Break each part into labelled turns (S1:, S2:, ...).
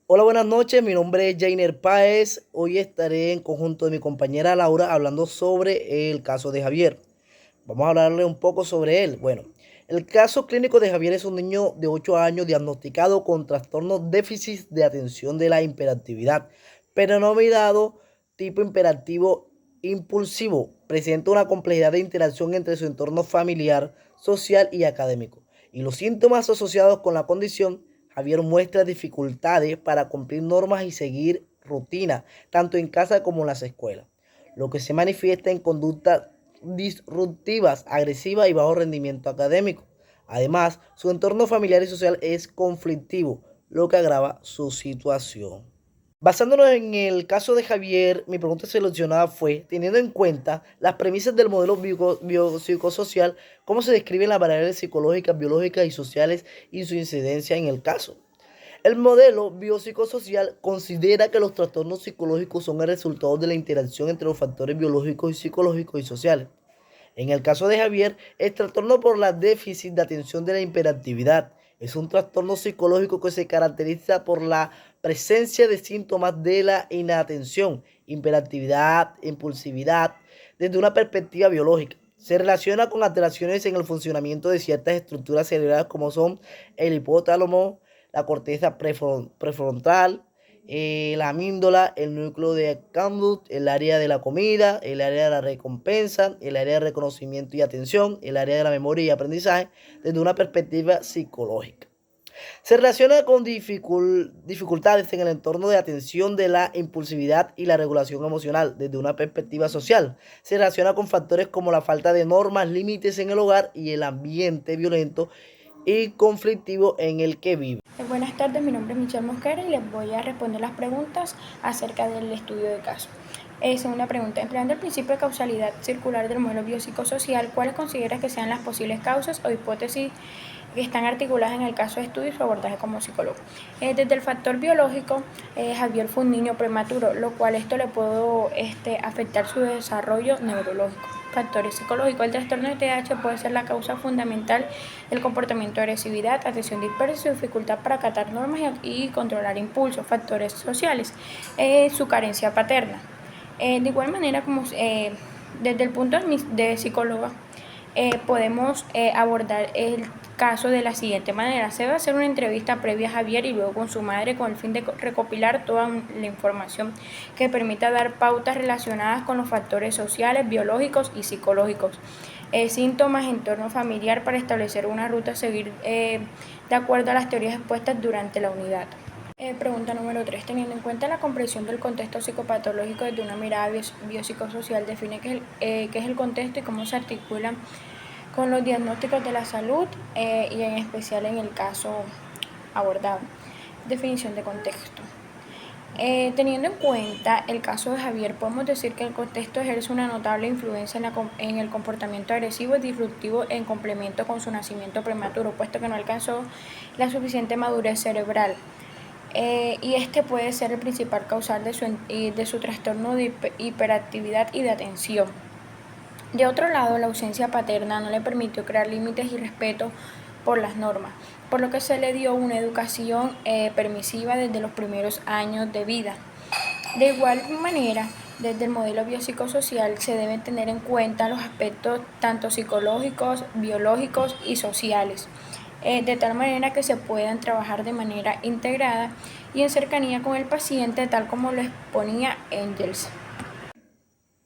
S1: Hola, buenas noches. Mi nombre es Jainer Páez. Hoy estaré en conjunto de mi compañera Laura hablando sobre el caso de Javier. Vamos a hablarle un poco sobre él. Bueno, el caso clínico de Javier es un niño de 8 años diagnosticado con trastorno déficit de atención de la hiperactividad, denominado tipo imperativo impulsivo. Presenta una complejidad de interacción entre su entorno familiar, social y académico. Y los síntomas asociados con la condición: Javier muestra dificultades para cumplir normas y seguir rutina, tanto en casa como en las escuelas, lo que se manifiesta en conductas disruptivas, agresivas y bajo rendimiento académico. Además, su entorno familiar y social es conflictivo, lo que agrava su situación. Basándonos en el caso de Javier, mi pregunta seleccionada fue: teniendo en cuenta las premisas del modelo biopsicosocial, ¿cómo se describen las variables psicológicas, biológicas y sociales y su incidencia en el caso? El modelo biopsicosocial considera que los trastornos psicológicos son el resultado de la interacción entre los factores biológicos y psicológicos y sociales. En el caso de Javier, el trastorno por la déficit de atención de la hiperactividad es un trastorno psicológico que se caracteriza por la presencia de síntomas de la inatención, hiperactividad, impulsividad, desde una perspectiva biológica. Se relaciona con alteraciones en el funcionamiento de ciertas estructuras cerebrales como son el hipotálamo, la corteza prefrontal, la amíndola, el núcleo de Camden, el área de la comida, el área de la recompensa, el área de reconocimiento y atención, el área de la memoria y aprendizaje, desde una perspectiva psicológica. Se relaciona con dificultades en el entorno de atención de la impulsividad y la regulación emocional desde una perspectiva social. Se relaciona con factores como la falta de normas, límites en el hogar y el ambiente violento y conflictivo en el que vive.
S2: Buenas tardes, mi nombre es Michelle Mosquera y les voy a responder las preguntas acerca del estudio de caso. Segunda pregunta: empleando el principio de causalidad circular del modelo biopsicosocial, ¿cuáles consideras que sean las posibles causas o hipótesis que están articuladas en el caso de estudio y su abordaje como psicólogo? Desde el factor biológico, Javier fue un niño prematuro, lo cual esto le puede afectar su desarrollo neurológico. Factores psicológicos: el trastorno de TDAH puede ser la causa fundamental del comportamiento de agresividad, atención dispersa, dificultad para acatar normas y controlar impulsos. Factores sociales: su carencia paterna. De igual manera, desde el punto de psicóloga, podemos abordar el caso de la siguiente manera. Se va a hacer una entrevista previa a Javier y luego con su madre con el fin de recopilar toda la información que permita dar pautas relacionadas con los factores sociales, biológicos y psicológicos. Síntomas, entorno familiar, para establecer una ruta a seguir de acuerdo a las teorías expuestas durante la unidad. Pregunta número 3. Teniendo en cuenta la comprensión del contexto psicopatológico desde una mirada biopsicosocial, define qué es el contexto y cómo se articula con los diagnósticos de la salud y en especial en el caso abordado. Definición de contexto. Teniendo en cuenta el caso de Javier, podemos decir que el contexto ejerce una notable influencia en el comportamiento agresivo y disruptivo en complemento con su nacimiento prematuro, puesto que no alcanzó la suficiente madurez cerebral. Y este puede ser el principal causal de su trastorno de hiperactividad y de atención. De otro lado, la ausencia paterna no le permitió crear límites y respeto por las normas, por lo que se le dio una educación permisiva desde los primeros años de vida. De igual manera, desde el modelo biopsicosocial se deben tener en cuenta los aspectos tanto psicológicos, biológicos y sociales, de tal manera que se puedan trabajar de manera integrada y en cercanía con el paciente, tal como lo exponía Engels.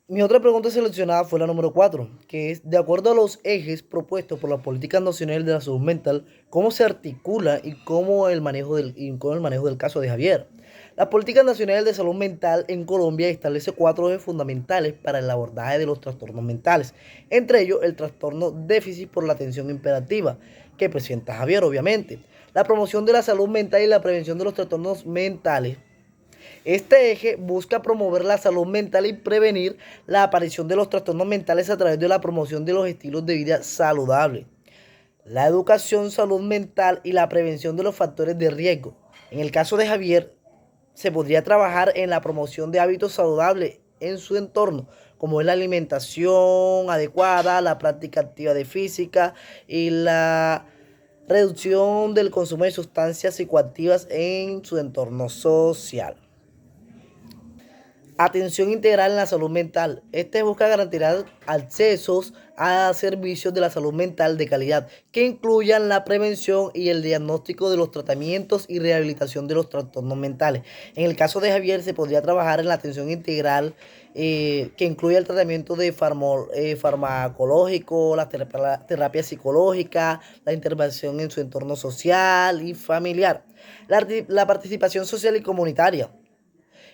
S1: Mi otra pregunta seleccionada fue la número 4, que es: de acuerdo a los ejes propuestos por la Política Nacional de la Salud Mental, ¿cómo se articula y cómo el manejo del caso de Javier? La Política Nacional de Salud Mental en Colombia establece 4 ejes fundamentales para el abordaje de los trastornos mentales, entre ellos el trastorno déficit por la atención imperativa, que presenta Javier obviamente, la promoción de la salud mental y la prevención de los trastornos mentales. Este eje busca promover la salud mental y prevenir la aparición de los trastornos mentales a través de la promoción de los estilos de vida saludables, la educación, salud mental y la prevención de los factores de riesgo. En el caso de Javier, se podría trabajar en la promoción de hábitos saludables en su entorno, como es la alimentación adecuada, la práctica activa de física y la reducción del consumo de sustancias psicoactivas en su entorno social. Atención integral en la salud mental. Este busca garantizar accesos a servicios de la salud mental de calidad que incluyan la prevención y el diagnóstico de los tratamientos y rehabilitación de los trastornos mentales. En el caso de Javier se podría trabajar en la atención integral que incluye el tratamiento de farmacológico, la terapia psicológica, la intervención en su entorno social y familiar, la participación social y comunitaria.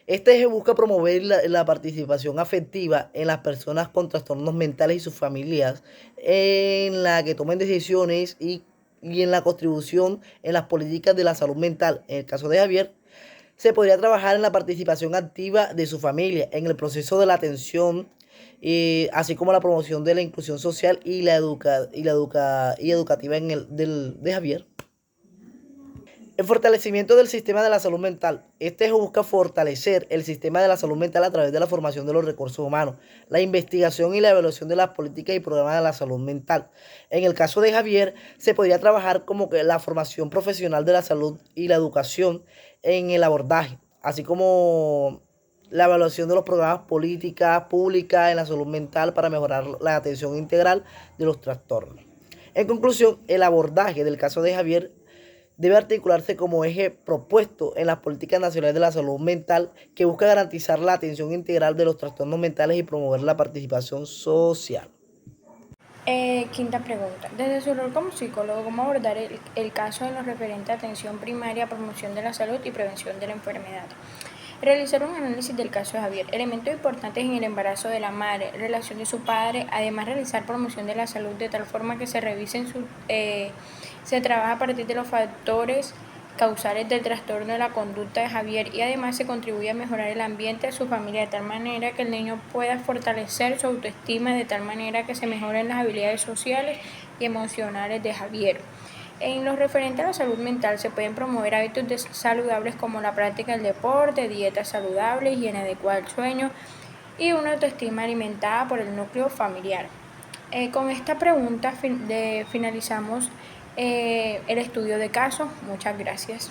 S1: Este eje busca promover la participación afectiva en las personas con trastornos mentales y sus familias, en la que tomen decisiones y en la contribución en las políticas de la salud mental. En el caso de Javier, se podría trabajar en la participación activa de su familia, en el proceso de la atención, así como la promoción de la inclusión social y educativa de Javier. El fortalecimiento del sistema de la salud mental. Este busca fortalecer el sistema de la salud mental a través de la formación de los recursos humanos, la investigación y la evaluación de las políticas y programas de la salud mental. En el caso de Javier, se podría trabajar como que la formación profesional de la salud y la educación en el abordaje, así como la evaluación de los programas políticas públicas en la salud mental para mejorar la atención integral de los trastornos. En conclusión, el abordaje del caso de Javier debe articularse como eje propuesto en las políticas nacionales de la salud mental que busca garantizar la atención integral de los trastornos mentales y promover la participación social.
S2: Quinta pregunta. Desde su rol como psicólogo, ¿cómo abordar el caso en lo referente a atención primaria, promoción de la salud y prevención de la enfermedad? Realizar un análisis del caso de Javier, elementos importantes en el embarazo de la madre, relación de su padre, además realizar promoción de la salud de tal forma que se se trabaja a partir de los factores causales del trastorno de la conducta de Javier y además se contribuye a mejorar el ambiente de su familia de tal manera que el niño pueda fortalecer su autoestima de tal manera que se mejoren las habilidades sociales y emocionales de Javier. En lo referente a la salud mental se pueden promover hábitos saludables como la práctica del deporte, dietas saludables, higiene adecuada del sueño y una autoestima alimentada por el núcleo familiar. Con esta pregunta finalizamos el estudio de caso. Muchas gracias.